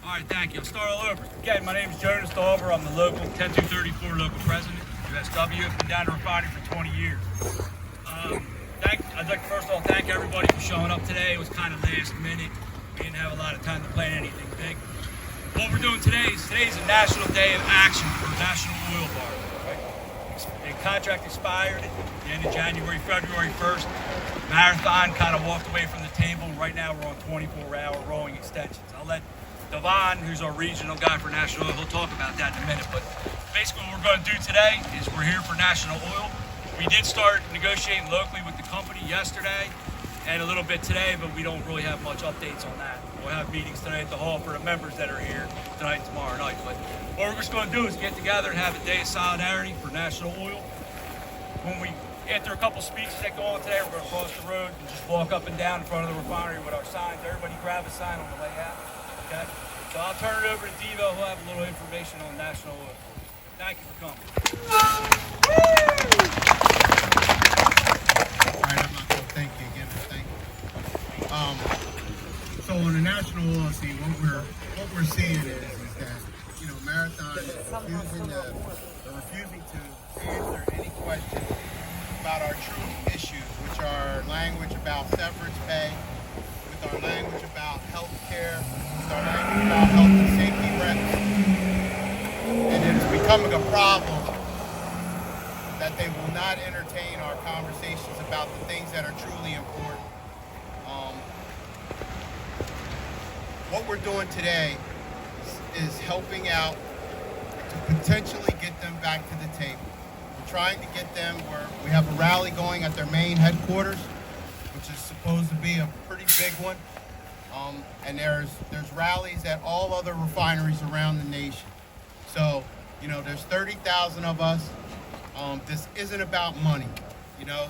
All right, thank you. I'll start all over. Again, my name is Jonas Dauber. I'm the local 10234 local president, USW. I've been down to refinery for 20 years. I'd like to first of all thank everybody for showing up today. It was kind of last minute. We didn't have a lot of time to plan anything big. What we're doing today is a National Day of Action for National Oil Bar. Right? The contract expired at the end of January, February 1st. Marathon kind of walked away from the table. Right now we're on 24-hour rolling extensions. I'll let Devon, who's our regional guy for National Oil, he'll talk about that in a minute. But basically what we're going to do today is we're here for National Oil. We did start negotiating locally with the company yesterday and a little bit today, but we don't really have much updates on that. We'll have meetings tonight at the hall for the members that are here tonight and tomorrow night. But what we're just going to do is get together and have a day of solidarity for National Oil. After a couple speeches that go on today, we're going to cross the road and just walk up and down in front of the refinery with our signs. Everybody grab a sign on the way out. Okay? So I'll turn it over to Devo, who'll have a little information on National Oil for you. Thank you for coming. All right, I'm not going to thank you again. Thank you. So on the National Oil scene, what we're seeing is that Marathon is refusing to answer any questions about our true issues, which are language about severance pay, with our language about health care, with our language about health and safety records. And it is becoming a problem that they will not entertain our conversations about the things that are truly important. What we're doing today is helping out to potentially get them back to the table. We're trying to get them where we have a rally going at their main headquarters, which is supposed to be a pretty big one. And there's rallies at all other refineries around the nation. So, there's 30,000 of us. This isn't about money.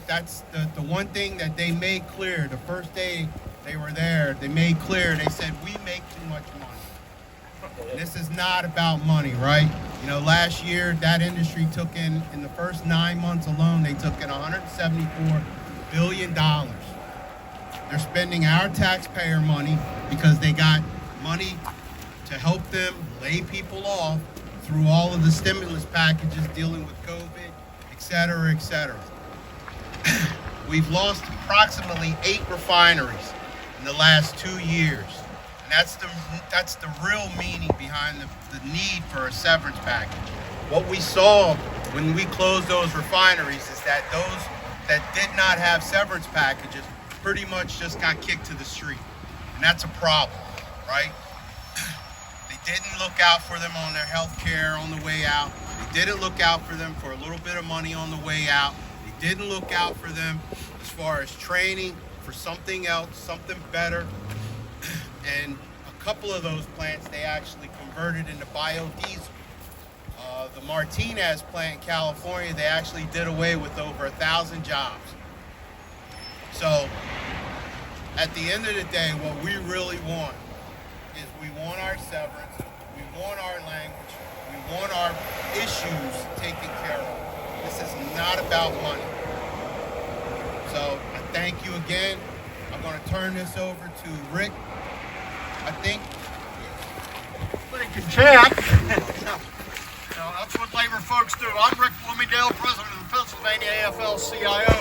That's the one thing that they made clear the first day they were there. They made clear, they said, we make too much money. And this is not about money, right? Last year, that industry took in the first 9 months alone, they took in $174 billion. They're spending our taxpayer money because they got money to help them lay people off through all of the stimulus packages dealing with COVID, et cetera, et cetera. We've lost approximately 8 refineries in the last 2 years. And that's the real meaning behind the need for a severance package. What we saw when we closed those refineries is that those that did not have severance packages pretty much just got kicked to the street. And that's a problem, right? They didn't look out for them on their health care on the way out. They didn't look out for them for a little bit of money on the way out. They didn't look out for them as far as training for something else, something better. And a couple of those plants, they actually converted into biodiesel. The Martinez plant in California, they actually did away with over 1,000 jobs. So, at the end of the day, what we really want is we want our severance, we want our language, we want our issues taken care of. This is not about money. So, I thank you again. I'm going to turn this over to Rick. I think. Thank you, Chad. That's what labor folks do. I'm Rick Bloomingdale, president of the Pennsylvania AFL-CIO.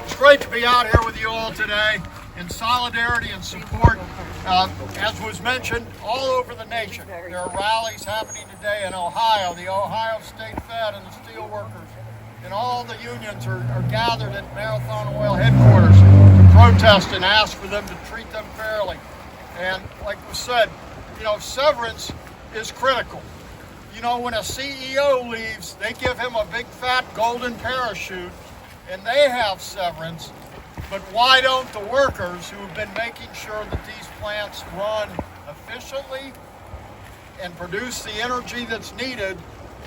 It's great to be out here with you all today in solidarity and support. As was mentioned, all over the nation. There are rallies happening today in Ohio, the Ohio State Fed and the steel workers. And all the unions are gathered at Marathon Oil headquarters to protest and ask for them to treat them fairly. And like was said, severance is critical. When a CEO leaves, they give him a big fat golden parachute and they have severance. But why don't the workers who have been making sure that these plants run efficiently and produce the energy that's needed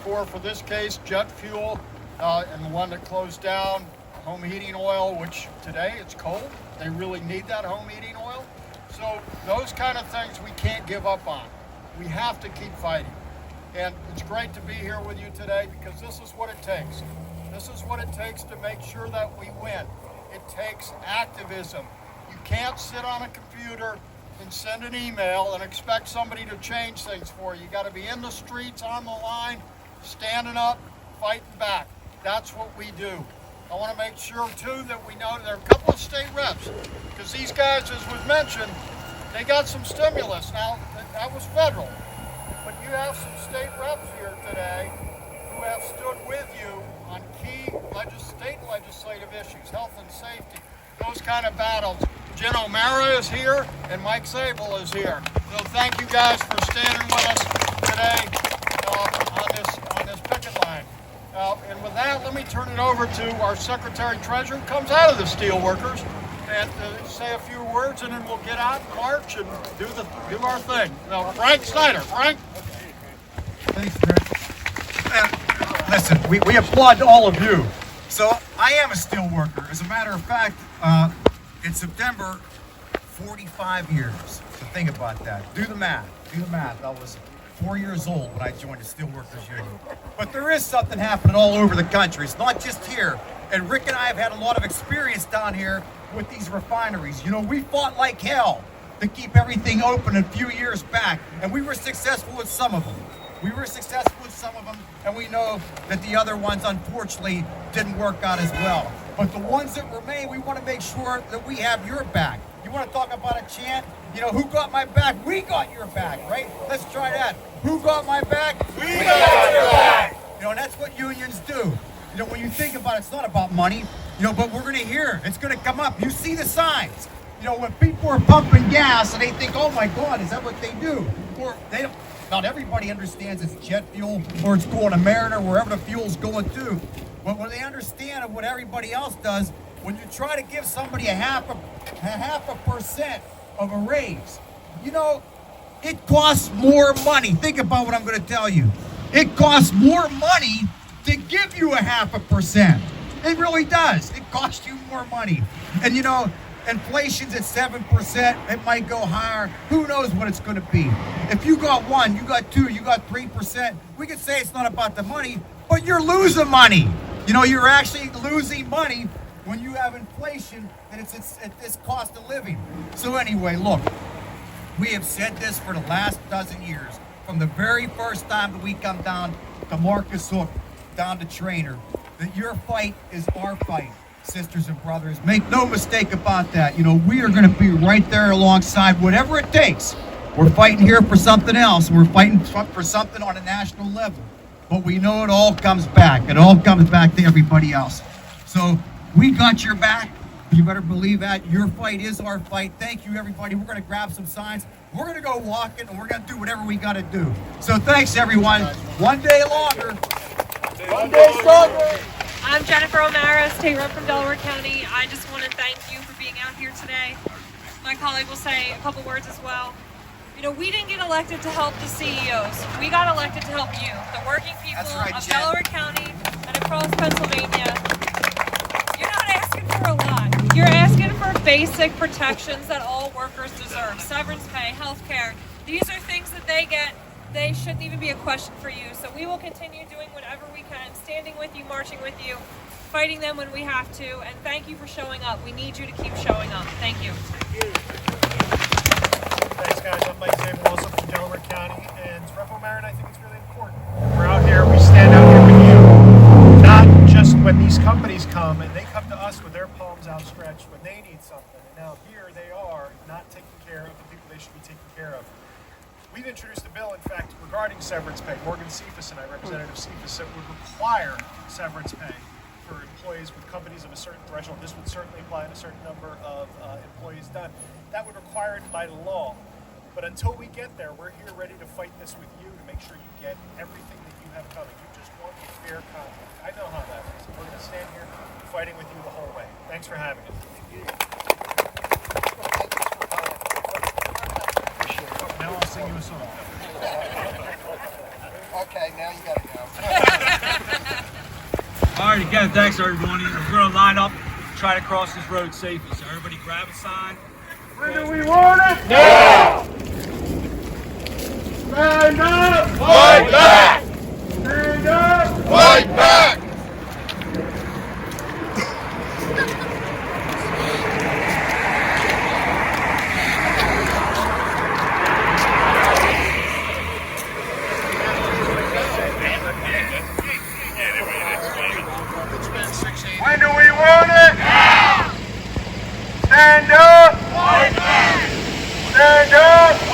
for this case, jet fuel, and the one that closed down, home heating oil, which today it's cold. They really need that home heating oil. So those kind of things we can't give up on. We have to keep fighting. And it's great to be here with you today because this is what it takes. This is what it takes to make sure that we win. It takes activism. You can't sit on a computer and send an email and expect somebody to change things for you. You got to be in the streets, on the line, standing up, fighting back. That's what we do. I want to make sure, too, that we know there are a couple of state reps, because these guys, as was mentioned, they got some stimulus. Now, that was federal, but you have some state reps here today who have stood with you on key state legislative issues, health and safety, those kind of battles. Jen O'Mara is here, and Mike Zabel is here. So thank you guys for standing with us today on this picket line. And with that, let me turn it over to our Secretary-Treasurer, who comes out of the Steelworkers, and say a few words, and then we'll get out and march and do our thing. Now, Frank Snyder. Frank? Thanks, Greg. Listen, we applaud all of you. So I am a steel worker. As a matter of fact, in September, 45 years. So think about that. Do the math. I was 4 years old when I joined the Steelworkers Union. But there is something happening all over the country. It's not just here. And Rick and I have had a lot of experience down here with these refineries. You know, we fought like hell to keep everything open a few years back, and we were successful with some of them. And we know that the other ones, unfortunately, didn't work out as well. But the ones that remain, we want to make sure that we have your back. You want to talk about a chant? You know, who got my back? We got your back, right? Let's try that. Who got my back? We got your back. You know, and that's what unions do. You know, when you think about it, it's not about money, you know, but we're going to hear, it's going to come up. You see the signs. You know, when people are pumping gas and they think, oh my God, is that what they do? Or they don't. Not everybody understands it's jet fuel or it's going to Mariner, wherever the fuel's going to. But when they understand what everybody else does, when you try to give somebody a half a percent of a raise, you know, it costs more money. Think about what I'm going to tell you. It costs more money to give you a 0.5%. It really does. It costs you more money. And you know, inflation's at 7%. It might go higher. Who knows what it's going to be? If you got 1, you got 2, you got 3%, we could say it's not about the money, but you're losing money. You know, you're actually losing money when you have inflation and it's at this cost of living. So anyway, look, we have said this for the last dozen years. From the very first time that we come down to Marcus Hook, down to Trainer, that your fight is our fight. Sisters and brothers, make no mistake about that. You know, we are going to be right there alongside whatever it takes. We're fighting here for something else. We're fighting for something on a national level. But we know it all comes back. It all comes back to everybody else. So we got your back. You better believe that. Your fight is our fight. Thank you, everybody. We're going to grab some signs. We're going to go walking, and we're going to do whatever we got to do. So thanks, everyone. One day longer. One day stronger. I'm Jennifer O'Mara, state rep from Delaware County. I just want to thank you for being out here today. My colleague will say a couple words as well. You know, we didn't get elected to help the CEOs. We got elected to help you, the working people of Delaware County and across Pennsylvania. You're not asking for a lot. You're asking for basic protections that all workers deserve. Severance pay, health care. These are things that they get. They shouldn't even be a question for you. So we will continue doing whatever we can, standing with you, marching with you, fighting them when we have to, and thank you for showing up. We need you to keep showing up. Thank you. Thanks, guys. I'm Mike Zabel, also from Delaware County, and Rep. O'Mara, I think it's really important. We're out here, we stand out here with you, not just when these companies come, and they come to us with their palms outstretched when they need something, and now here they are not taking care of the people they should be taking care of. We've introduced a bill, in fact, regarding severance pay. Morgan Cephas and I, Representative Cephas, that would require severance pay for employees with companies of a certain threshold. This would certainly apply to a certain number of employees done. That would require it by law. But until we get there, we're here ready to fight this with you to make sure you get everything that you have coming. You just want a fair contract. I know how that is. We're going to stand here fighting with you the whole way. Thanks for having us. Now I'll sing you a song. Okay, now you gotta go. All right, again, thanks everybody. We're going to line up, try to cross this road safely. So everybody grab a sign. When do we want it? Now! Stand up! Fight back! Stand up! Fight back! Stand up! Stand up!